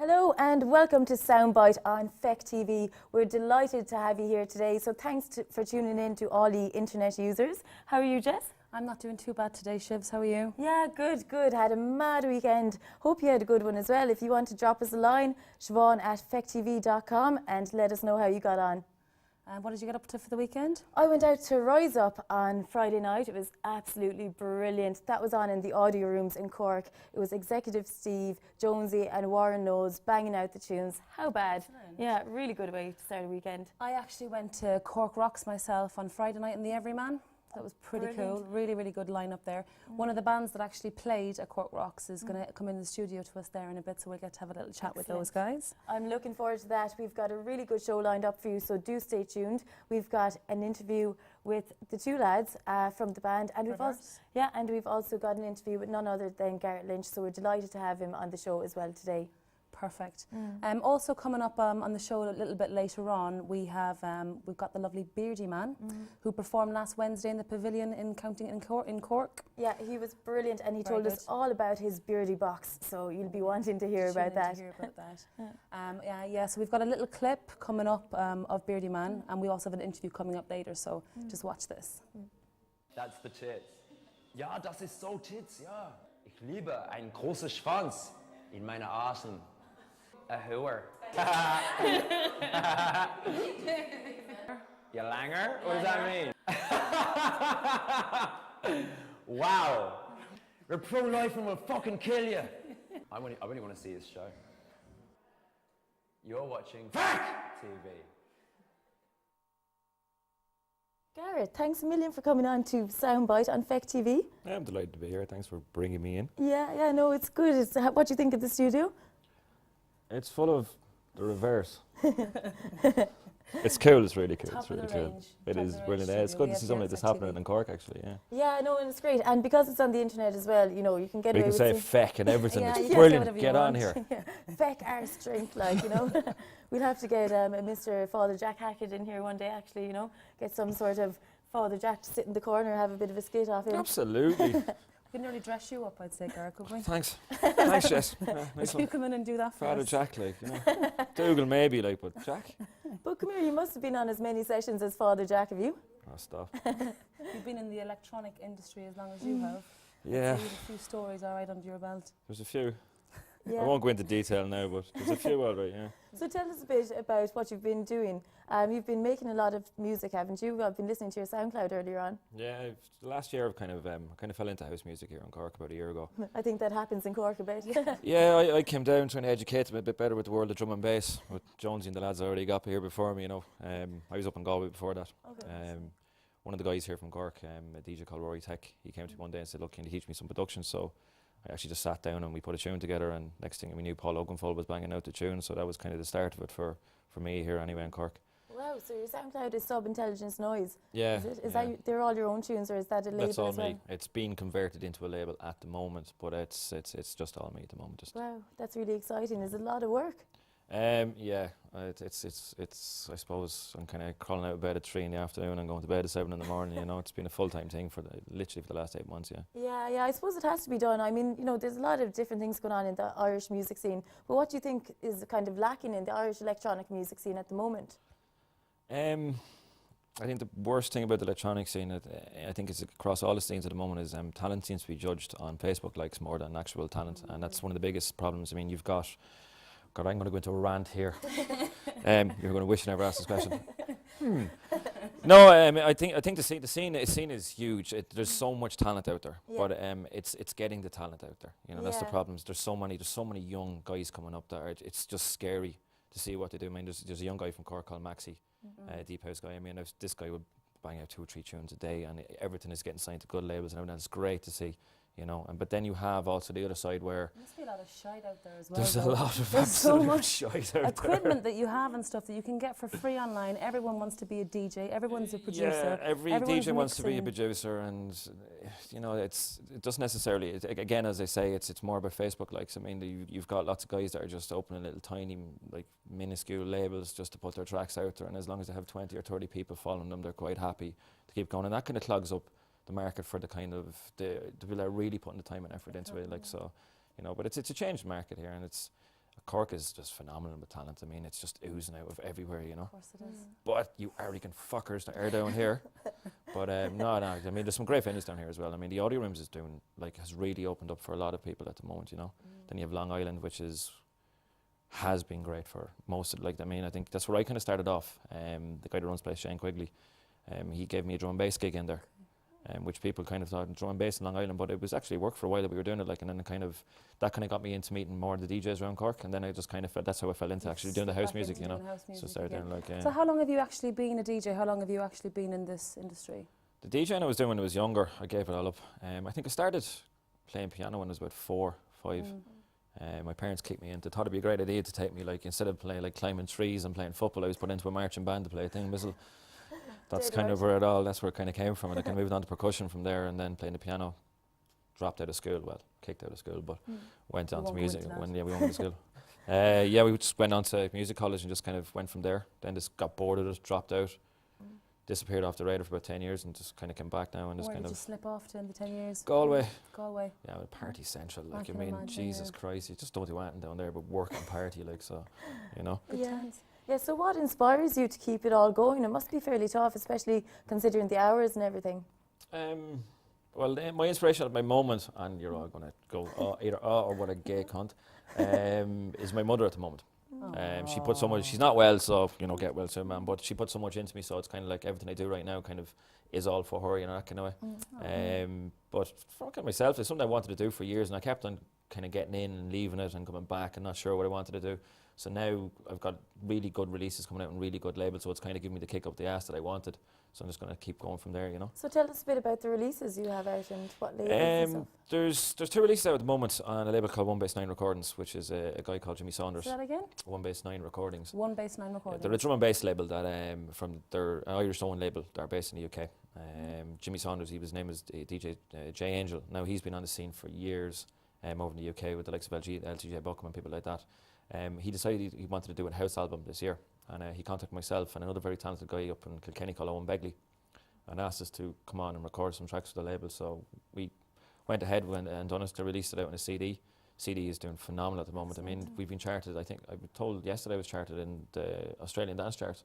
Hello and welcome to Soundbite on Feck TV. We're delighted to have you here today, so thanks for tuning in to all the internet users. How are you, Jess? I'm not doing too bad today, Shivs. How are you? Yeah, good. Had a mad weekend. Hope you had a good one as well. If you want to drop us a line, siobhan@fecktv.com and let us know how you got on. And what did you get up to for the weekend? I went out to Rise Up on Friday night. It was absolutely brilliant. That was on in the audio rooms in Cork. It was Executive Steve, Jonesy and Warren Knowles banging out the tunes. How bad? Excellent. Yeah, really good way to start a weekend. I actually went to Cork Rocks myself on Friday night in the Everyman. That was pretty cool. Really good lineup there. One of the bands that actually played at Cork Rocks is going to come in the studio to us there in a bit, so we'll get to have a little chat with those guys. I'm looking forward to that. We've got a really good show lined up for you, so do stay tuned. We've got an interview with the two lads from the band, and we've also got an interview with none other than Garrett Lynch, so we're delighted to have him on the show as well today. Perfect. Also coming up on the show a little bit later on, we've got the lovely Beardy Man who performed last Wednesday in the Pavilion in Cork. Yeah, he was brilliant, and he told us all about his beardy box, so you'll be wanting to hear about that. So we've got a little clip coming up of Beardy Man, and we also have an interview coming up later, so just watch this. That's the tits. Ja, das ist so tits, ja. Ich liebe einen großen Schwanz in meiner Arsen. A hooer. You langer? What does that mean? Wow. You're pro-life and we'll fucking kill you. I really want to see this show. You're watching Feck TV. Garrett, thanks a million for coming on to Soundbite on Feck TV. I'm delighted to be here. Thanks for bringing me in. Yeah, no, it's good. What do you think of the studio? It's full of the reverse. It's cool. It's really cool. It's really cool. It is brilliant. It's good to see something like this happening in Cork, actually. Yeah. Yeah, no, and it's great. And because it's on the internet as well, you know, you can get away with say Feck and everything. Yeah, it's brilliant. Get on here. Feck our strength, like, you know. We'll have to get Mr. Father Jack Hackett in here one day, actually, you know, get some sort of Father Jack to sit in the corner, have a bit of a skit off him. Absolutely. We can nearly dress you up, I'd say, Garrett, could we? Thanks. Thanks, Jess. Yeah, nice. Would you come in and do that for Father us? Jack, like, you know. Dougal maybe, like, but Jack? But come here, you must have been on as many sessions as Father Jack, have you? Oh, stop. You've been in the electronic industry as long as you have. Yeah. So you have a few stories, all right, under your belt. There's a few. Yeah. I won't go into detail now, but there's a few all right, yeah. So tell us a bit about what you've been doing. You've been making a lot of music, haven't you? I've been listening to your SoundCloud earlier on. Yeah, last year I kind of fell into house music here in Cork about a year ago. I think that happens in Cork a bit. Yeah, I came down trying to educate them a bit better with the world of drum and bass. With Jonesy and the lads already got here before me, you know. I was up in Galway before that. Okay. One of the guys here from Cork, a DJ called Rory Tech, he came to me one day and said, look, can you teach me some production? So I actually just sat down and we put a tune together, and next thing we knew, Paul Oakenfold was banging out the tune, so that was kind of the start of it for me here anyway in Cork. Wow, so your SoundCloud is Sub-Intelligence Noise. Yeah. Is that they're all your own tunes, or is that a label That's all as well? me. It's been converted into a label at the moment, but it's just all me at the moment. Just. Wow, that's really exciting. Is it a lot of work? Yeah, it's I suppose I'm kind of crawling out of bed at 3 in the afternoon and going to bed at 7 in the morning, you know. It's been a full-time thing literally for the last 8 months, yeah. Yeah, I suppose it has to be done. I mean, you know, there's a lot of different things going on in the Irish music scene, but what do you think is kind of lacking in the Irish electronic music scene at the moment? I think the worst thing about the electronic scene, I think it's across all the scenes at the moment, is talent seems to be judged on Facebook likes more than actual talent, and that's one of the biggest problems. I mean, you've got, God, I'm going to go into a rant here. You're going to wish you never asked this question. No, I think the scene is huge. There's so much talent out there, but it's getting the talent out there. You know, that's the problem. There's so many young guys coming up there. It's just scary to see what they do. I mean, there's a young guy from Cork called Maxi, Deep House guy. I mean, this guy would bang out 2 or 3 tunes a day, and everything is getting signed to good labels and everything. It's great to see. You know, but then you have also the other side where there must be a lot of shite out there as well. There's a lot of there's so much shite out equipment that you have and stuff that you can get for free online. Everyone wants to be a DJ. Everyone's a producer. Yeah, every DJ wants to be a producer, and you know, it doesn't necessarily. Again, as I say, it's more about Facebook likes. I mean, you've got lots of guys that are just opening little tiny, like minuscule labels just to put their tracks out there, and as long as they have 20 or 30 people following them, they're quite happy to keep going, and that kind of clogs up the market for the kind of the people that are really putting the time and effort into it, like, so, you know. But it's a changed market here, and Cork is just phenomenal with talent. I mean, it's just oozing out of everywhere, you know. Of course it is. But you arrogant fuckers that are down here. But no, I mean, there's some great venues down here as well. I mean, the Audio Rooms has really opened up for a lot of people at the moment, you know. Then you have Long Island, which has been great for most of it. Like, I mean, I think that's where I kind of started off. The guy that runs the place, Shane Quigley, he gave me a drum and bass gig in there, which people kind of thought drum and bass in Long Island, but it was actually worked for a while that we were doing it. Like, and then that kind of got me into meeting more of the DJs around Cork, and then I just kind of felt that's how I fell into actually doing the house music, you know. So started doing like. So how long have you actually been a DJ? How long have you actually been in this industry? The DJing I was doing when I was younger, I gave it all up. I think I started playing piano when I was about 4, 5. My parents kicked me in. They thought it'd be a great idea to take me, like, instead of playing like climbing trees and playing football, I was put into a marching band to play a thing whistle. That's kind of where it kind of came from, and I kind of moved on to percussion from there, and then playing the piano. Dropped out of school, kicked out of school, but went on to music. We went to school. We just went on to music college and just kind of went from there. Then just got bored of it, dropped out, disappeared off the radar for about 10 years, and just kind of came back now and just Where kind did of. you slip off to in the 10 years? Galway. Yeah, with Party Central, I like, I can mean, imagine, Jesus Christ, you just don't do anything down there but work and party, like, so, you know. Yeah, so what inspires you to keep it all going? It must be fairly tough, especially considering the hours and everything. Well, my inspiration at my moment, and you're all going to go either or what a gay cunt, is my mother at the moment. She put so much, she's not well, so, you know, get well soon, man, but she put so much into me, so it's kind of like everything I do right now kind of is all for her, you know, that kind of way. But for myself, it's something I wanted to do for years, and I kept on kind of getting in and leaving it and coming back and not sure what I wanted to do. So now I've got really good releases coming out and really good labels, so it's kind of giving me the kick up the ass that I wanted. So I'm just going to keep going from there, you know. So tell us a bit about the releases you have out and what labels and stuff. There's 2 releases out at the moment on a label called One Bass 9 Recordings, which is a guy called Jimmy Saunders. Say that again? One Bass 9 Recordings. One Bass 9 Recordings. They're a drum and bass label that from their Irish own label. They're based in the UK. Jimmy Saunders, his name is DJ J Angel. Now he's been on the scene for years over in the UK with the likes of LTJ Buckham and people like that. He decided he wanted to do a house album this year, and he contacted myself and another very talented guy up in Kilkenny called Owen Begley, and asked us to come on and record some tracks for the label. So we went ahead and done it. They released it out on a CD. CD is doing phenomenal at the moment. I mean, we've been charted. I think I was told yesterday I was charted in the Australian dance chart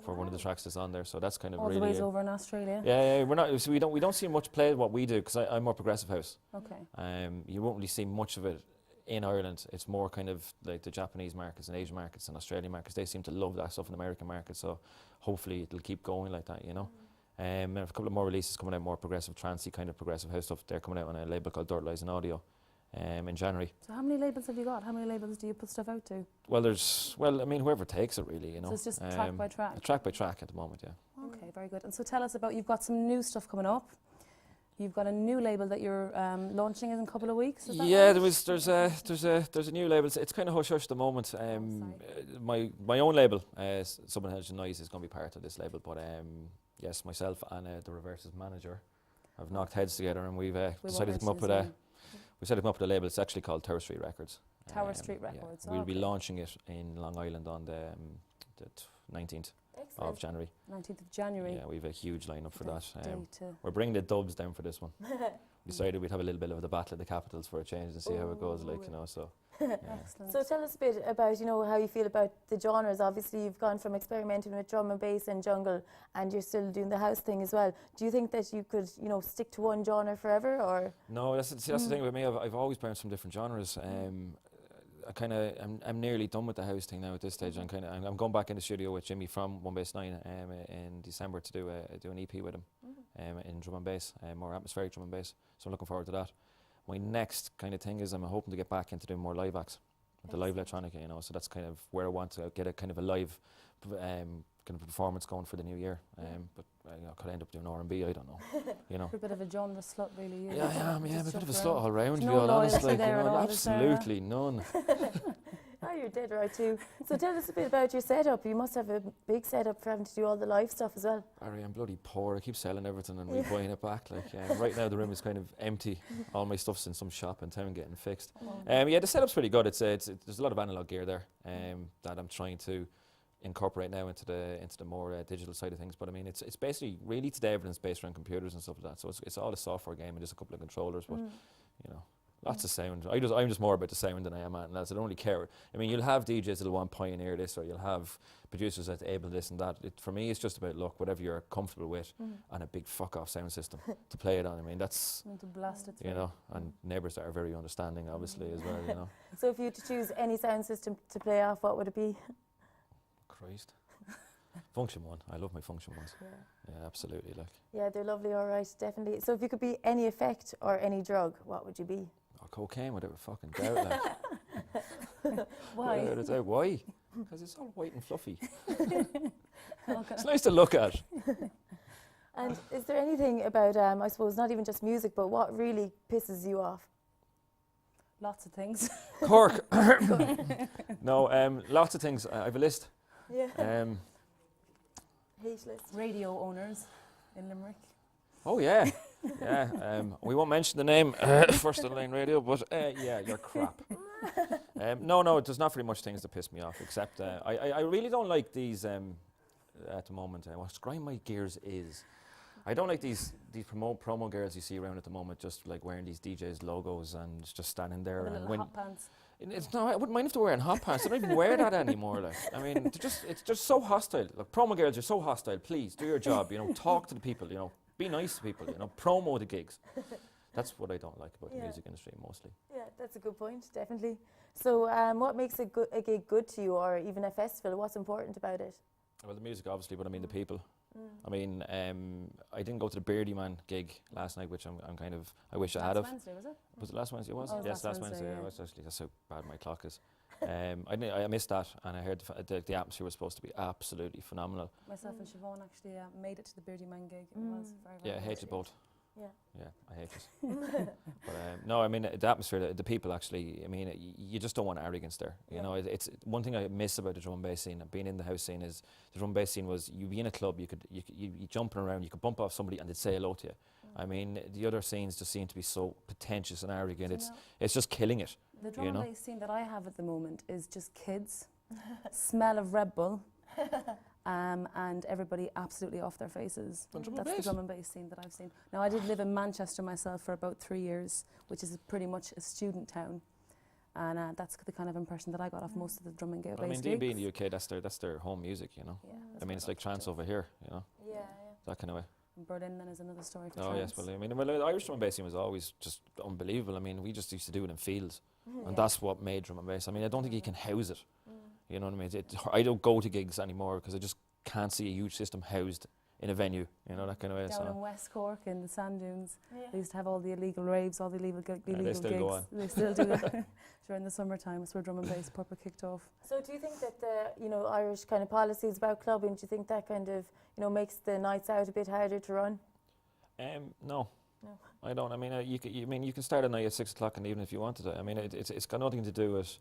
for one of the tracks that's on there. So that's kind of all really the ways over in Australia. Yeah, we're not. So we don't see much play what we do because I'm more progressive house. Okay. You won't really see much of it in Ireland. It's more kind of like the Japanese markets and Asian markets and Australian markets. They seem to love that stuff in the American market. So hopefully it'll keep going like that, you know. And a couple of more releases coming out, more progressive trancey kind of progressive house stuff. They're coming out on a label called Dirt Lies and Audio in January. So how many labels have you got? How many labels do you put stuff out to? Well, I mean, whoever takes it really, you know. So it's just track by track? Track by track at the moment, yeah. Okay, very good. And so tell us about, you've got some new stuff coming up. You've got a new label that you're launching in a couple of weeks. Is that right? There's a new label. It's kind of hush hush at the moment. My own label, Someone Else Noise, is going to be part of this label. But yes, myself and the Reverses manager have knocked heads together, and we've decided to come up with a label. It's actually called Tower Street Records. Tower Street Records. Yeah. We'll be launching it in Long Island on the 19th. Of January. 19th of January. Yeah, we have a huge lineup for that. Date, we're bringing the dubs down for this one. Decided we'd have a little bit of the battle of the capitals for a change and see how it goes, like, you know. So. Yeah. Excellent. So tell us a bit about, you know, how you feel about the genres. Obviously, you've gone from experimenting with drum and bass and jungle, and you're still doing the house thing as well. Do you think that you could, you know, stick to one genre forever, or? No, that's the thing with me. I've always bounced from different genres. I'm nearly done with the house thing now at this stage. I'm going back in the studio with Jimmy from One Bass 9 in December to do an EP with him in drum and bass, more atmospheric drum and bass. So I'm looking forward to that. My next kind of thing is I'm hoping to get back into doing more live acts, with the live electronica, you know. So that's kind of where I want to get a kind of a live kind of performance going for the new year. But I could end up doing R&B, I don't know. You know. You're a bit of a genre slut, really. Yeah, I am. Yeah, I'm a bit of a slut all round, to be no all honest. loyalty Like, you there at know, all, absolutely none. Oh, you're dead right too. So tell us a bit about your setup. You must have a big setup for having to do all the live stuff as well. Barry, I'm bloody poor. I keep selling everything and rebuying it back. Like right now, the room is kind of empty. All my stuff's in some shop in town getting fixed. Yeah, the setup's pretty good. There's a lot of analog gear there that I'm trying to incorporate now into the more digital side of things. But I mean, it's basically really today everything's based around computers and stuff like that. So it's all a software game and just a couple of controllers. But you know, Lots of sound. I'm just more about the sound than I am anything else. I don't really care. I mean, you'll have DJs that'll want to pioneer this, or you'll have producers that able this and that. For me, it's just about, look, whatever you're comfortable with, and a big fuck-off sound system to play it on. I mean, that's, To blast it through. you know, and neighbours that are very understanding, obviously, as well, you know. So if you had to choose any sound system to play off, what would it be? Christ. Function one. I love my function ones. Yeah, absolutely. Like, Yeah, they're lovely, all right, definitely. So if you could be any effect or any drug, what would you be? or cocaine, without a fucking doubt. Like. Why? Without a doubt. Why? Because it's all white and fluffy. It's nice to look at. And is there anything about, I suppose, not even just music, but what really pisses you off? Lots of things. Cork. No, lots of things. I have a list. Yeah. Hate list. Radio owners in Limerick. Oh yeah, yeah. We won't mention the name First in Line Radio, but yeah, you're crap. No, there's not very much things that piss me off, except I really don't like these at the moment. What grind my gears is, I don't like these promo girls you see around at the moment, just like wearing these DJs logos and just standing there. With And little hot pants. It's no, I wouldn't mind if they're wearing hot pants. They don't even wear that anymore. Like, I mean, it's just so hostile. Like, promo girls are so hostile. Please do your job. You know, talk to the people. You know, be nice to people. You know, promo the gigs. That's what I don't like about the music industry mostly. Yeah, that's a good point, definitely. So what makes a gig good to you, or even a festival? What's important about it? Well, the music obviously, but I mean the people. I mean, I didn't go to the Beardy Man gig last night, which I'm kind of, I wish I had Last of. Wednesday, was it? Was it last Wednesday? It was? Oh, it was Yes, last last Wednesday. Wednesday, Yeah, it was actually. That's how bad my clock is. I missed that, and I heard the atmosphere was supposed to be absolutely phenomenal. Myself and Siobhan actually made it to the Beardy Man gig. It was very, very Yeah, I good. hate you both. Yeah. Yeah, I hate it. But no, I mean the atmosphere, the people actually. I mean, you just don't want arrogance there. You know, it's one thing I miss about the drum and bass scene. Being in the house scene is the drum and bass scene was you be in a club, you jumping around, you could bump off somebody and they'd say hello to you. I mean, the other scenes just seem to be so pretentious and arrogant. It's just killing it. The drum and bass scene that I have at the moment is just kids, smell of Red Bull, and everybody absolutely off their faces. That's the drum and bass scene that I've seen. Now, I did live in Manchester myself for about 3 years, which is pretty much a student town. And that's the kind of impression that I got off most of the drum and bass I mean, gigs. DB in the UK, that's their home music, you know. Yeah, I mean, it's like trance over here, you know. Yeah, That kind of way. And Berlin then is another story for Oh trance. yes, well, I mean, the Irish drum and bass scene was always just unbelievable. I mean, we just used to do it in fields, and that's what made drum and bass. I mean, I don't think you can house it. You know what I mean? I don't go to gigs anymore because I just can't see a huge system housed in a venue. You know, that kind of way. Down in West Cork in the sand dunes, they used to have all the illegal raves, all the illegal gigs. still go on. They still do it during the summertime. It's where drum and bass proper kicked off. So do you think that the Irish kind of policies about clubbing, do you think that kind of makes the nights out a bit harder to run? No, I don't. I mean, you can start a night at 6 o'clock in the evening if you wanted to. I mean, it's got nothing to do with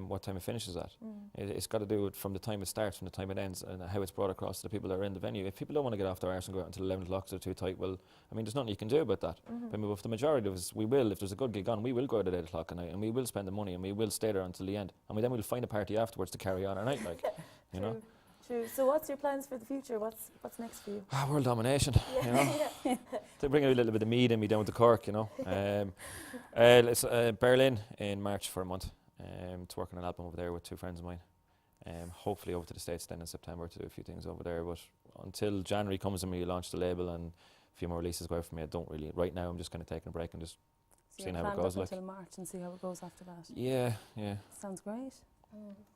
what time it finishes at. It's got to do with from the time it starts, from the time it ends, and how it's brought across to the people that are in the venue. If people don't want to get off their arse and go out until 11 o'clock, they're too tight, well, I mean, there's nothing you can do about that. But I mean, if the majority of us, if there's a good gig on, we will go out at 8 o'clock at night, and we will spend the money, and we will stay there until the end. And then we'll find a party afterwards to carry on our night, like, you know. True. So what's your plans for the future? What's next for you? World domination, you know. To bring a little bit of mead in me down to Cork, you know. It's Berlin in March for a month. To work on an album over there with 2 friends of mine. Hopefully over to the States then in September to do a few things over there. But until January comes and we launch the label and a few more releases go out for me, I don't really. Right now, I'm just kind of taking a break and just seeing how it goes. Like until March and see how it goes after that. Yeah. Sounds great.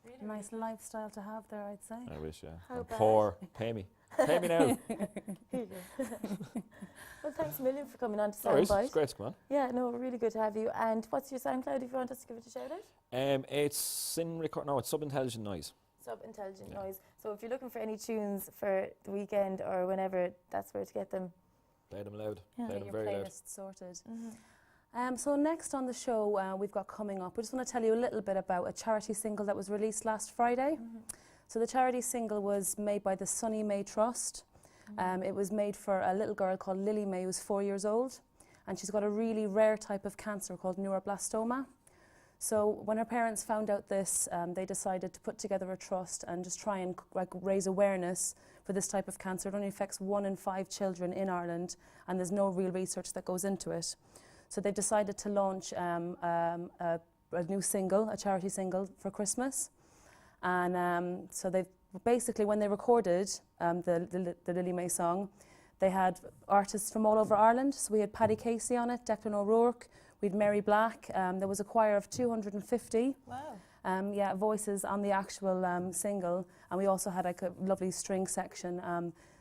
Really Nice lifestyle to have there, I'd say. I wish, yeah. How I'm bad? poor. Pay me now. Here you go. Well, thanks a million for coming on to Alright, Soundbite. it's great to come on. Yeah, no, really good to have you. And what's your SoundCloud if you want us to give it a shout out? It's it's Sub-Intelligent Noise. Sub-Intelligent Noise. So if you're looking for any tunes for the weekend or whenever, that's where to get them. Play them loud. Yeah. Play Get them your very loud. playlist sorted. So next on the show we've got coming up, we just want to tell you a little bit about a charity single that was released last Friday. So the charity single was made by the Sunny May Trust. It was made for a little girl called Lily May who's 4 years old, and she's got a really rare type of cancer called neuroblastoma. So when her parents found out this, they decided to put together a trust and just try and raise awareness for this type of cancer. It only affects 1 in 5 children in Ireland, and there's no real research that goes into it. So they've decided to launch a new single, a charity single for Christmas. And so they've basically, when they recorded the Lily May song, they had artists from all over Ireland. So we had Paddy Casey on it, Declan O'Rourke, we had Mary Black. There was a choir of 250 voices on the actual single. And we also had like a lovely string section.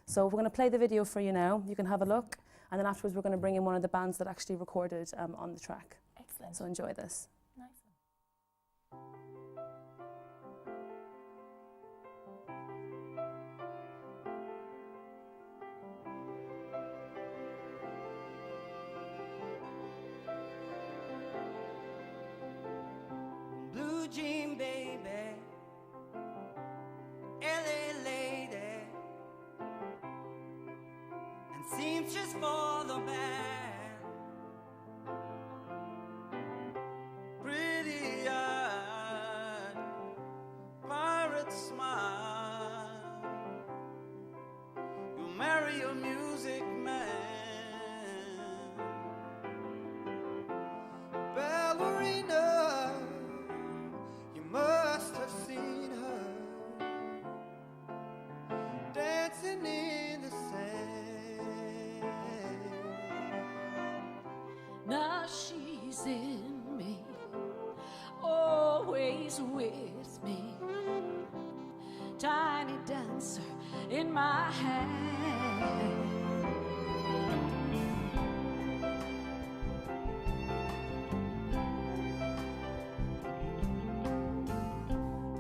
So we're going to play the video for you now. You can have a look. And then afterwards, we're going to bring in one of the bands that actually recorded on the track. Excellent. So enjoy this. Nice. Blue jean baby, LA lady, and seamstress for the band. Pretty eyed, pirate smile. You'll marry a music man. Ballerina, you must have seen her dancing in the sand. Now she's in me, always with me. Tiny dancer in my hand.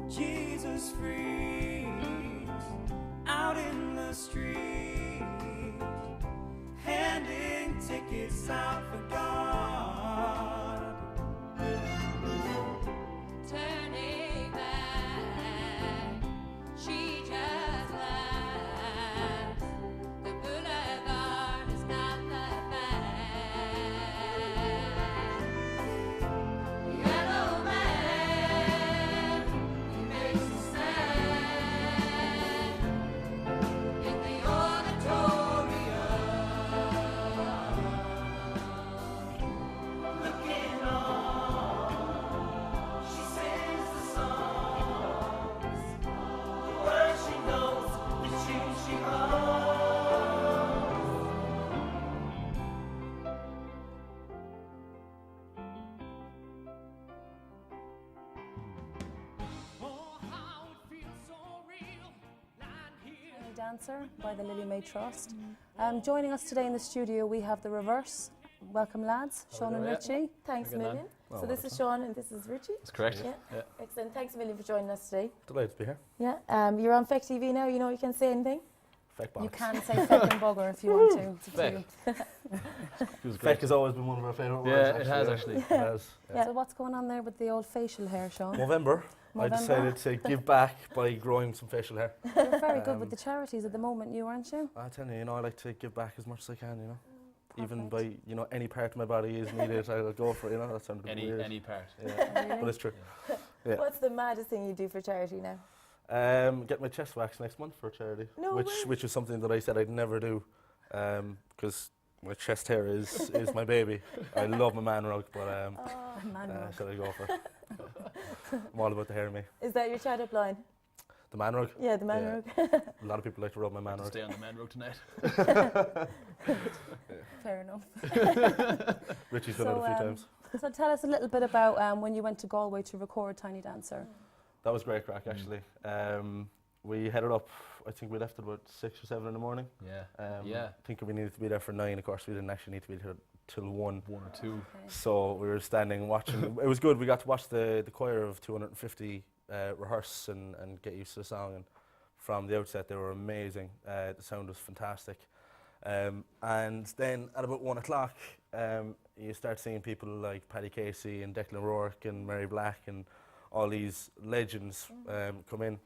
Jesus freaks out in the street, handing tickets out for God. Turning back, she just laughs. The boulevard is not that bad. Yellow man, he makes a stand in the auditorium. Looking on, she sings the songs, the words she knows, the tunes she loves. Oh, how it feels so real, lying here. Tiny Dancer by the Lily May Trust. Joining us today in the studio, we have the Reverse. Welcome, lads. Sean and Richie. Thanks a Good man. million. So this is Sean and this is Richie. That's correct. Yeah. Excellent. Thanks a million for joining us today. Delighted to be here. Yeah. You're on Feck TV now. You know you can say anything. Feck box. You can say feck and bugger if you want to. It's up to Feck. you. It was great. Feck has always been one of our favourite words. Yeah, it has actually. It has. Yeah. So what's going on there with the old facial hair, Sean? November, I November. decided to give back by growing some facial hair. You're very good with the charities at the moment, you aren't you? I tell you, I like to give back as much as I can, Even Perfect. by, any part of my body is needed, I'll go for it, That sounded a bit weird. Any part. Yeah, Really? but it's true. Yeah. What's the maddest thing you do for charity now? Get my chest waxed next month for charity, No which way. which is something that I said I'd never do, because my chest hair is my baby. I love my man rug, but Man rug. should I go for it? I'm all about the hair, me. Is that your chat up line? The man rug. Yeah, the man Yeah. rug. A lot of people like to rub my man rug. Stay on the man road tonight. Fair enough. Richie's done So, it a few times. So tell us a little bit about when you went to Galway to record Tiny Dancer. That was great crack, actually. We headed up, I think we left at about 6 or 7 in the morning. Yeah. Thinking we needed to be there for 9. Of course, we didn't actually need to be there till 1. 1 or 2. So we were standing watching. It was good. We got to watch the choir of 250 rehearse and get used to the song. And from the outset, they were amazing. The sound was fantastic. And then at about 1 o'clock, you start seeing people like Paddy Casey and Declan O'Rourke and Mary Black and all these legends come in.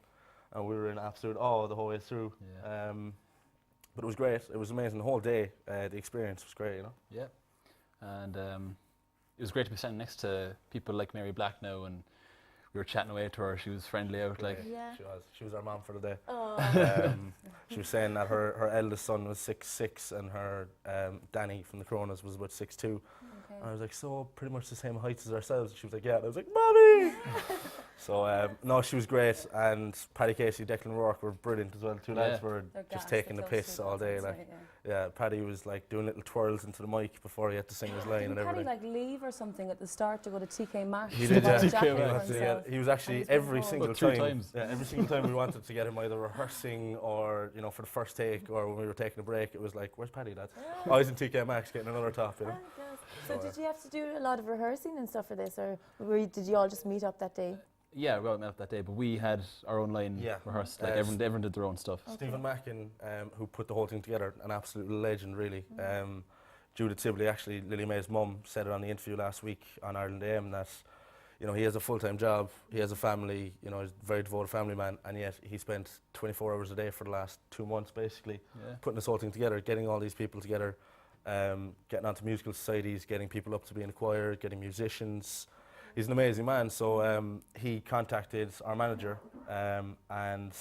And we were in absolute awe the whole way through. Yeah. But it was great. It was amazing the whole day. The experience was great, Yeah. And it was great to be standing next to people like Mary Black now, and we were chatting away to her. She was friendly out, like. Yeah. She was our mom for the day. Oh. She was saying that her eldest son was 6'6", and her Danny from the Coronas was about 6'2". And I was like, so pretty much the same heights as ourselves. She was like, yeah. And I was like, Mommy! So, no, she was great. And Paddy Casey, Declan Rourke were brilliant as well. Two lads were They're just gas, taking the they're close piss to all day. that's Like, right, yeah, Paddy was like doing little twirls into the mic before he had to sing his line Didn't and Paddy everything. like leave or something at the start to go to TK Maxx? He to did, buy yeah. a jacket TK for Maxx, himself? He was actually he's been every involved. single About 3 time. times. Yeah, every single time we wanted to get him either rehearsing or for the first take or when we were taking a break, it was like, "Where's Paddy, lads?" Oh, he's in TK Maxx getting another top. Oh, yes. So did you have to do a lot of rehearsing and stuff for this, or did you all just meet up that day? Yeah, we all met up that day, but we had our own line Yeah. rehearsed. Like everyone did their own stuff. Stephen Mackin, who put the whole thing together, an absolute legend, really. Judith Sibley, actually, Lily May's mum, said it on the interview last week on Ireland AM that, he has a full-time job, he has a family, he's a very devoted family man, and yet he spent 24 hours a day for the last 2 months, basically, putting this whole thing together, getting all these people together, getting onto musical societies, getting people up to be in a choir, getting musicians. He's an amazing man, so he contacted our manager, and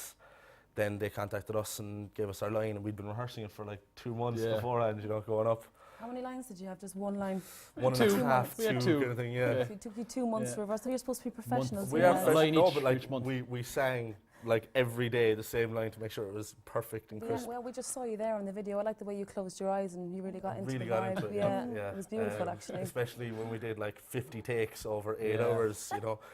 then they contacted us and gave us our line, and we'd been rehearsing it for like 2 months beforehand, going up. How many lines did you have? Just one line? 1.5, We had 2 two. kind of thing, Yeah. So it took you 2 months to reverse. So you're supposed to be professionals. We you are guys. fresh, line no, each- but like each month. we sang like every day the same line to make sure it was perfect and Yeah, crisp. well, we just saw you there on the video. I like the way you closed your eyes and you really got into Really the got vibe. into it, yeah, it was beautiful actually. Especially when we did like 50 takes over 8 Yeah. hours,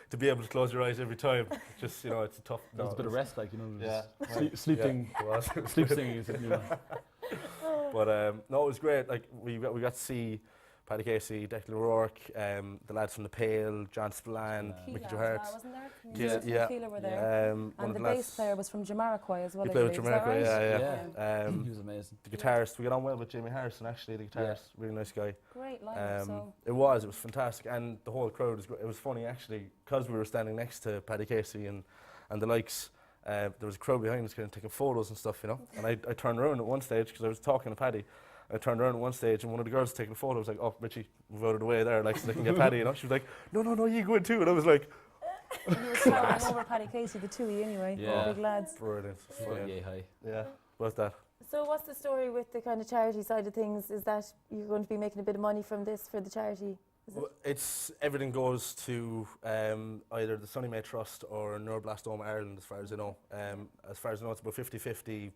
to be able to close your eyes every time. Just, it's a tough. There was a bit of rest, like, Yeah. just sleeping, Yeah, it was. sleep singing. Is it, But no, it was great. Like we got to see Paddy Casey, Declan Rourke, the lads from the Pale, John Spillane, Keela Mickey as Johart. well, wasn't there? Yeah, From yeah. Keela were there. One And of the lads- bass player was from Jamiroquai as well. He I played with believe. Is that Jamiroquai, right? yeah. he was amazing. The guitarist, we got on well with Jamie Harrison, actually, the guitarist, really nice guy. Great lineup. So It was fantastic, and the whole crowd was great. It was funny, actually, because we were standing next to Paddy Casey and the likes, there was a crowd behind us kind of taking photos and stuff, and I turned around at one stage, because I was talking to Paddy, I turned around at one stage and one of the girls taking a photo was like, "Oh, Richie, move out of the way there, like, so they can get Paddy," She was like, no, you go in too. And I was like, you were towering over Paddy Casey, the two of you anyway. Yeah. Big lads. brilliant. Yay high. Yeah, what's that? So what's the story with the kind of charity side of things? Is that you're going to be making a bit of money from this for the charity? Is it? Well, everything goes to either the Sonny May Trust or Neuroblastoma Ireland, as far as I know. As far as I know, it's about 50-50.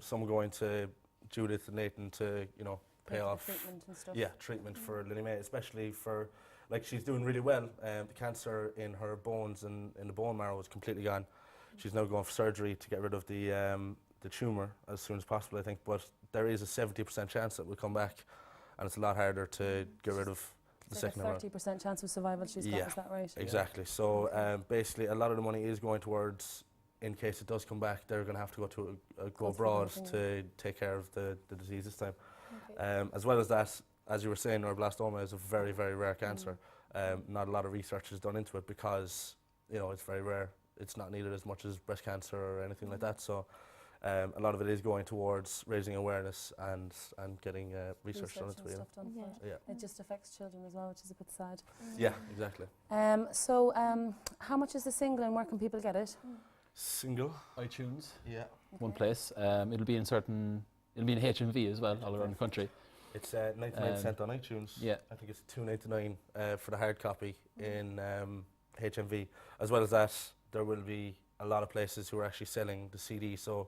Some going to Judith and Nathan to, pay for the off. treatment and stuff. Yeah, treatment for Lily May, especially for, like, she's doing really well. The cancer in her bones and in the bone marrow is completely gone. She's now going for surgery to get rid of the tumour as soon as possible, I think. But there is a 70% chance that it will come back, and it's a lot harder to get rid of the It's like second a round. 30% chance of survival she's got, Yeah, is that right? Exactly. So basically, a lot of the money is going towards, in case it does come back, they're going to have to go to go through abroad everything, to take care of the disease this time. As well as that, as you were saying, neuroblastoma is a very, very rare cancer. Not a lot of research is done into it because it's very rare. It's not needed as much as breast cancer or anything like that. So a lot of it is going towards raising awareness and getting research done and into it. stuff done for it. Yeah. It just affects children as well, which is a bit sad. Yeah, exactly. So how much is the single and where can people get it? Single. iTunes, Yeah. one place. It'll be in HMV as well, all around the country. It's 99 cent on iTunes. Yeah. I think it's $2.99 for the hard copy in HMV. As well as that, there will be a lot of places who are actually selling the CD. So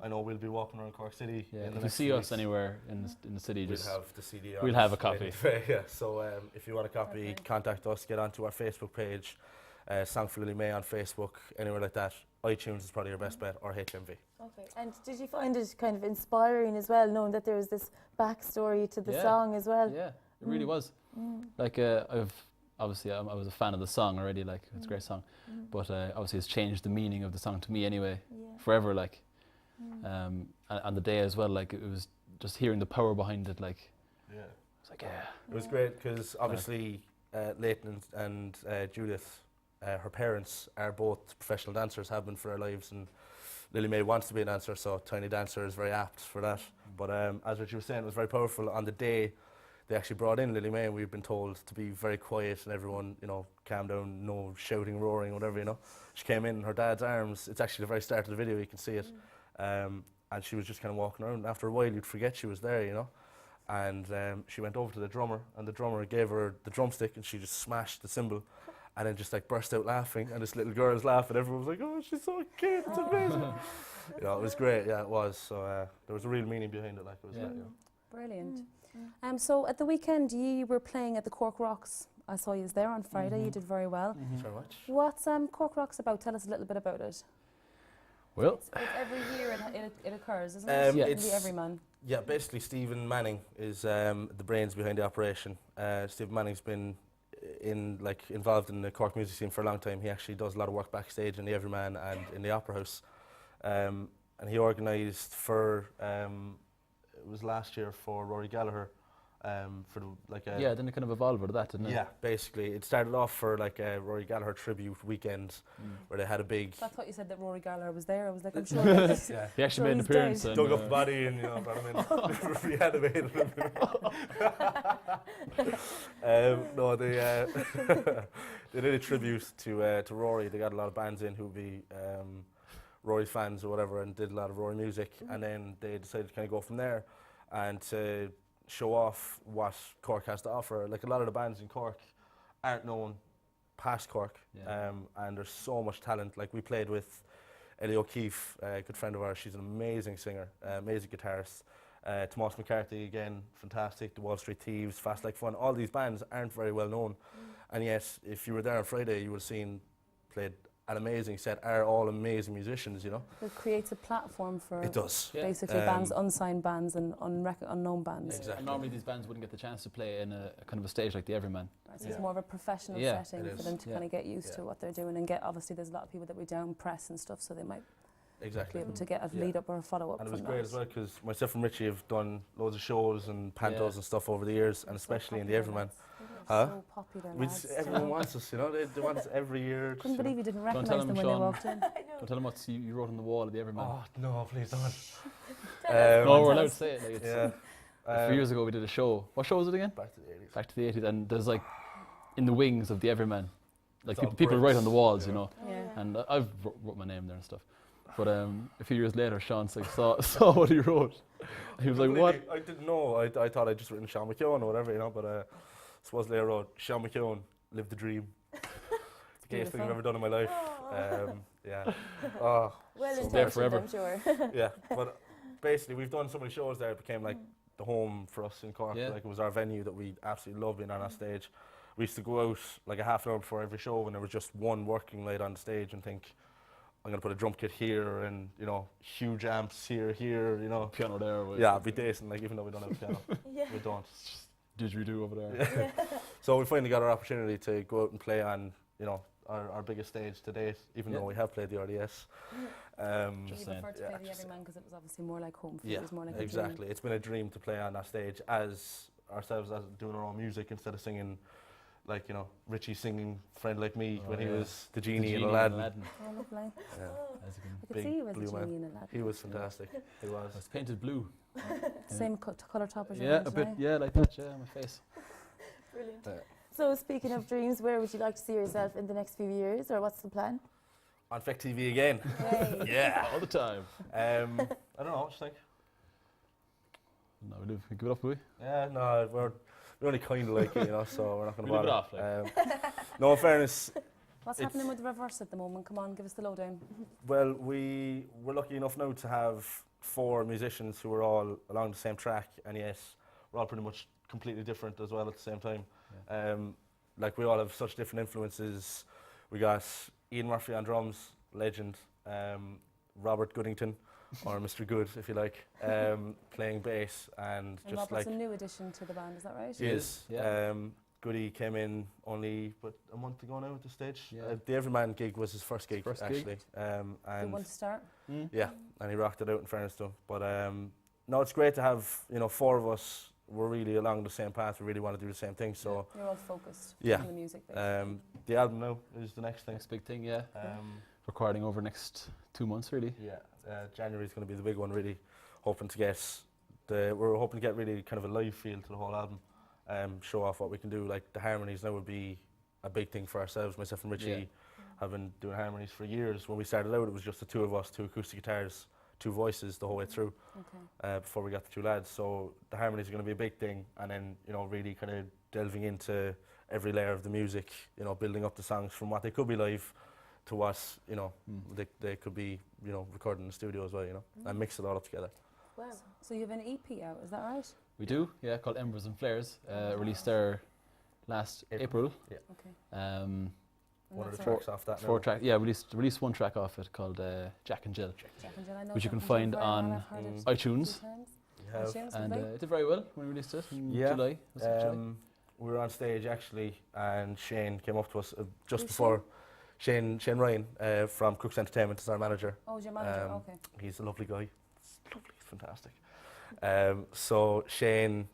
I know we'll be walking around Cork City. Yeah. in the If you next see few us weeks. anywhere in the city, We'll just have the CD on. we'll have a us copy. later. Yeah. So if you want a copy, Okay. contact us. Get onto our Facebook page, Song for Lily May on Facebook, anywhere like that. iTunes is probably your best bet, or HMV. Okay. And did you find it kind of inspiring as well, knowing that there was this backstory to the Yeah. song as well? Yeah, it really was. Like I was a fan of the song already. Like it's a great song, but obviously it's changed the meaning of the song to me anyway, forever. Like, and the day as well. Like it was just hearing the power behind it. Like, Yeah. it's like yeah. It was great because obviously Leighton and Judith, her parents, are both professional dancers, have been for their lives, and Lily May wants to be a dancer, so Tiny Dancer is very apt for that. But as Richie was saying, it was very powerful. On the day they actually brought in Lily May, and we've been told to be very quiet and everyone, calm down, no shouting, roaring, whatever, She came in her dad's arms. It's actually the very start of the video, you can see it. And she was just kind of walking around. After a while, you'd forget she was there, and she went over to the drummer, and the drummer gave her the drumstick, and she just smashed the cymbal, and then just like burst out laughing, and this little girl's laughing. Everyone was like, "Oh, she's so cute! It's amazing!" You know, it was great. Yeah, it was. So there was a real meaning behind it. Like it was. Yeah. Brilliant. So at the weekend, you were playing at the Cork Rocks. I saw you was there on Friday. You did very well. Thanks very much. What's Cork Rocks about? Tell us a little bit about it. Well, It's every year it occurs, isn't Um, it? yeah, In it's- the Everyman. Yeah, basically Stephen Manning is the brains behind the operation. Stephen Manning's been involved in the Cork music scene for a long time. He actually does a lot of work backstage in the Everyman and in the Opera House. And he organised for it was last year for Rory Gallagher for yeah, then it kind of evolved out of that, didn't it? yeah, basically it started off for like a Rory Gallagher tribute weekend where they had a big I thought you said that Rory Gallagher was there. I was like, I'm sure. yeah. He actually So made an he's appearance. dead. And, Dug up the body and brought him in, reanimated him. No, they they did a tribute to Rory. They got a lot of bands in who would be Rory fans or whatever, and did a lot of Rory music. And then they decided to kind of go from there and to show off what Cork has to offer. Like a lot of the bands in Cork aren't known past Cork, Yeah. and there's so much talent. Like we played with Ellie O'Keefe, a good friend of ours. She's an amazing singer, amazing guitarist. Tomas McCarthy, again, fantastic. The Wall Street Thieves, Fast Like Fun. All these bands aren't very well known. And yet, if you were there on Friday, you would have seen played an amazing set, are all amazing musicians, you know. It creates a platform for It does. Yeah. basically bands, unsigned bands and unknown bands. Exactly. And normally these bands wouldn't get the chance to play in a kind of a stage like the Everyman. Right, so it's Yeah. more of a professional Yeah, setting it for is. them to Yeah. kind of get used to Yeah. what they're doing and get. Obviously, there's a lot of people that we down press and stuff, so they might be Exactly. able to get a Yeah. lead up or a follow up. And it was from great that. as well because myself and Richie have done loads of shows and pantos Yeah. and stuff over the years, and So especially in the popular, Everyman. lads. They're Huh? So popular, We lads. everyone wants us, you know. They want us every year. just, Couldn't you know. believe you didn't tell recognise them, them when they Sean. walked in. Don't tell them what you wrote on the wall of the Everyman. Oh no, please don't. No, we're allowed to say it. Like it's, Yeah. a few years ago we did a show. What show was it again? Back to the 80s. Back to the 80s. And there's like, in the wings of the Everyman, like It's all people write on the bricks, walls, you you know. know. Yeah. And I've wrote my name there and stuff. But a few years later, Sean like, saw what he wrote. He was like, what? I didn't know. I thought I'd just written Sean McKeown or whatever, you know. But supposedly I wrote Sean McKeown, live the dream. The gayest thing I've ever done in my life. Yeah. Oh, Well So there intentioned, forever. I'm sure. yeah. But basically, we've done so many shows there. It became like the home for us in Cork. Yeah. Like it was our venue that we absolutely loved being on our stage. We used to go out like a half an hour before every show when there was just one working light on the stage and think, I'm going to put a drum kit here and, you know, huge amps here, you know. Piano there. With Yeah, it'd be decent, like, even though we don't have a piano. Yeah. We don't. didgeridoo over there. So we finally got our opportunity to go out and play on, you know, our biggest stage to date, even Yeah. though we have played the RDS. You Just saying. prefer to Yeah, play the just Everyman because it was obviously more like home for you. Yeah, It was more like a dream. exactly. It's been a dream to play on that stage as ourselves, as doing our own music instead of singing, like, you know, Richie singing Friend Like Me Oh, when he yeah. was the The genie in and Aladdin. Oh, lovely. Yeah. As you can- I could Big see you as a blue man. genie in a lad. He was fantastic. He was. It's painted blue. Same colour top as your Yeah, own a bit. today. Yeah, like that. Yeah, on my face. Brilliant. Yeah. So speaking of dreams, where would you like to see yourself in the next few years, or what's the plan? On Feck TV again. Yay. Yeah. All the time. I don't know, what do you think? No, we give it up, will we? Yeah, no, we're only kind of like it, you know, so we're not going to We leave bother. it off, No, in fairness, What's It's- happening with the reverse at the moment? Come on, give us the lowdown. well, we're lucky enough now to have 4 musicians who are all along the same track, and yes, we're all pretty much completely different as well at the same time. Like we all have such different influences. We got Ian Murphy on drums, legend. Robert Goodington, or Mr. Good, if you like, playing bass, and And just Robert's like a new addition to the band, is that right? he is. Yeah. Goody came in only a month ago now at this stage. Yeah. The Everyman gig was his first gig, First gig. actually. Good And one to start. yeah, and he rocked it out in fairness to him. But no, it's great to have, you know, 4 of us. We're really along the same path. We really want to do the same thing. So You're all focused Yeah. on the music. basically. the album now is the next thing. Next big thing, yeah. Um, Recording over next 2 months, really. yeah, January is going to be the big one. Really hoping to get we're hoping to get really kind of a live feel to the whole album. Show off what we can do. Like the harmonies now would be a big thing for ourselves. Myself and Richie Yeah. have been doing harmonies for years. When we started out, it was just the 2 of us, 2 acoustic guitars, two voices the whole way through before we got the two lads. So the harmonies are going to be a big thing, and then really kind of delving into every layer of the music, building up the songs from what they could be live to what they could be recorded in the studio as well, and mix it all up together. Wow. So you have an EP out, is that right? We do, yeah, called Embers and Flares. Released there last April. Yeah. Okay. One of the tracks off that. Four tracks. Yeah, released one track off it called Jack and Jill, Jack and Jill, I know which you Jack can and Jill find very well, on I've heard it iTunes. a few times. You have. iTunes, And lovely. it did very well when we released it in Yeah. July. Was it July? We were on stage actually, and Shane came up to us just Who's before. Shane Ryan from Crooks Entertainment is our manager. Oh, is your manager? Okay. He's a lovely guy. He's lovely, he's fantastic. So Shane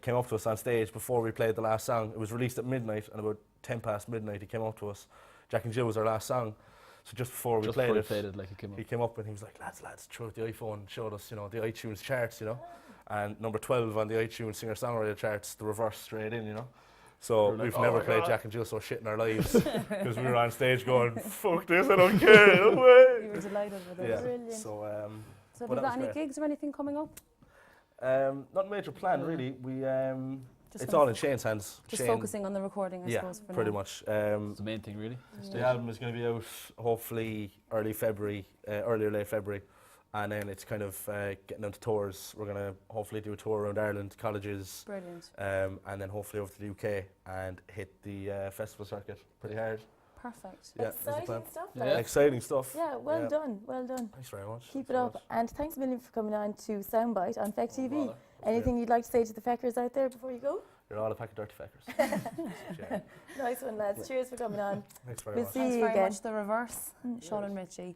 came up to us on stage before we played the last song. It was released at midnight, and about 10 past midnight he came up to us. Jack and Jill was our last song. So just before we played it, like he came up and he was like, lads, threw out the iPhone, showed us, the iTunes charts, and number 12 on the iTunes singer-songwriter charts, the reverse straight in, So like, we've "Oh never my played God." Jack and Jill so shit in our lives, because we were on stage going, fuck this, I don't care, no way. You were delighted with it. Yeah. Brilliant. So, So have Well, you that got was any great. gigs or anything coming up? not a major plan really. We Just it's gonna all in Shane's hands. Just Shane, focusing on the recording, I suppose, for pretty now. much. It's the main thing, really. The album is going to be out hopefully early or late February, and then it's kind of getting into tours. We're going to hopefully do a tour around Ireland, colleges, Brilliant. and then hopefully over to the UK and hit the festival circuit pretty hard. Perfect. Yeah, that's the plan. Exciting stuff. Yeah. Like. Exciting stuff. Yeah, well done, well done. Thanks very much. Keep Thanks it very up, much. and thanks a million for coming on to Soundbite on Feck TV. bother. Anything you'd like to say to the Feckers out there before you go? You're all a pack of dirty feckers. Cheers. Nice one, lads. Cheers for coming on. Thanks very We'll much. see Thanks you very again. much. The reverse, Sean and Richie.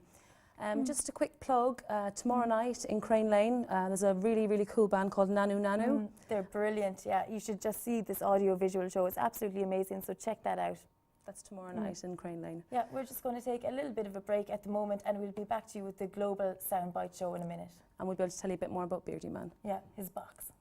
Just a quick plug, tomorrow night in Crane Lane, there's a really, really cool band called Nanu Nanu. They're brilliant, yeah. You should just see this audio-visual show. It's absolutely amazing, so check that out. That's tomorrow night in Crane Lane. Yeah, we're just going to take a little bit of a break at the moment, and we'll be back to you with the global Soundbite show in a minute. And we'll be able to tell you a bit more about Beardy Man. Yeah, his box.